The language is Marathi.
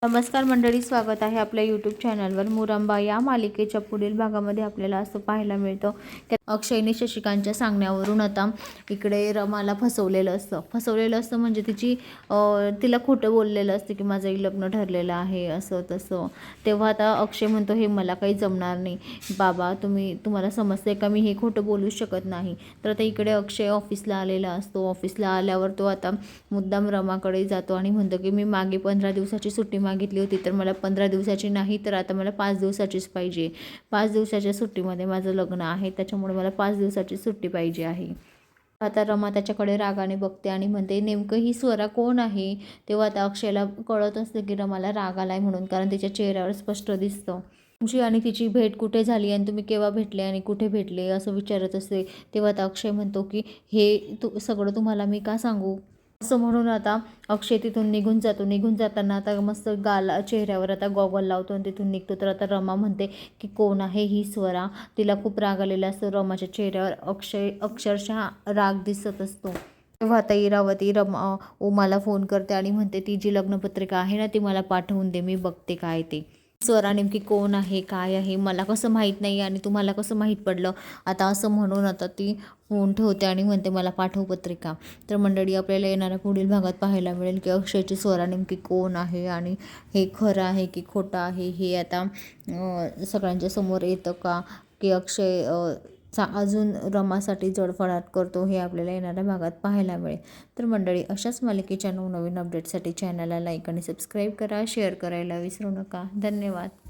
नमस्कार मंडळी, स्वागत आहे आपल्या यूट्यूब चॅनलवर। मुरंबा या मालिकेच्या पुढील भागामध्ये आपल्याला असं पाहायला मिळतं की अक्षयने शशिकांतच्या सांगण्यावरून आता इकडे रमाला फसवलेलं असतं म्हणजे तिला खोटं बोललेलं असतं की माझं लग्न ठरलेलं आहे असं तसं। तेव्हा आता अक्षय म्हणतो हे मला काही जमणार नाही बाबा, तुम्हाला समजते का, मी हे खोटं बोलू शकत नाही। तर आता इकडे अक्षय ऑफिसला आलेला असतो। ऑफिसला आल्यावर तो आता मुद्दाम रमाकडे जातो आणि म्हणतो की मी मागे 15 दिवसाची सुट्टी मागितली होती, तर मला 15 दिवसाची नाही तर आता मला 5 दिवसाचीच पाहिजे। 5 दिवसाच्या सुट्टीमध्ये माझं लग्न आहे, त्याच्यामुळे मला 5 दिवसाची सुट्टी पाहिजे आहे। आता रमा त्याच्याकडे रागाने बघते आणि म्हणते नेमकं ही स्वरा कोण आहे। तेव्हा आता अक्षयला कळत असतं की रमाला राग आलाय म्हणून, कारण तिच्या चेहऱ्यावर स्पष्ट दिसतं। तुमची आणि तिची भेट कुठे झाली आणि तुम्ही केव्हा भेटले आणि कुठे भेटले असं विचारत असते। तेव्हा आता अक्षय म्हणतो की हे सगळं तुम्हाला मी का सांगू, असं म्हणून आता अक्षय तिथून निघून जातो। निघून जाताना आता मस्त चेहऱ्यावर आता गॉगल लावतो आणि तिथून निघतो। तर आता रमा म्हणते की कोण आहे ही स्वरा, तिला खूप राग आलेला असतो। रमाच्या चेहऱ्यावर अक्षरशः राग दिसत असतो। तेव्हा आता इरावती उमाला फोन करते आणि म्हणते ती जी लग्नपत्रिका आहे ना ती मला पाठवून दे, मी बघते काय ते स्वरा नेमकी कोण आहे काय आहे, मला कसं माहीत नाही आणि तुम्हाला कसं माहीत पडलं। आता असं म्हणून आता ती फोन ठेवते आणि म्हणते मला पाठव पत्रिका। तर मंडळी, आपल्याला येणाऱ्या पुढील भागात पाहायला मिळेल की अक्षयची स्वरा नेमकी कोण आहे आणि हे खरं आहे की खोटं आहे हे आता सगळ्यांच्या समोर येतं का, की अक्षय अजून रमासाठी जळफळाट करतो, हे आपल्याला येणाऱ्या भागात पाहायला मिळेल। तर मंडळी, अशाच मालिकेच्या नवनवीन अपडेटसाठी चॅनलला लाईक आणि सबस्क्राईब करा, शेअर करायला विसरू नका। धन्यवाद।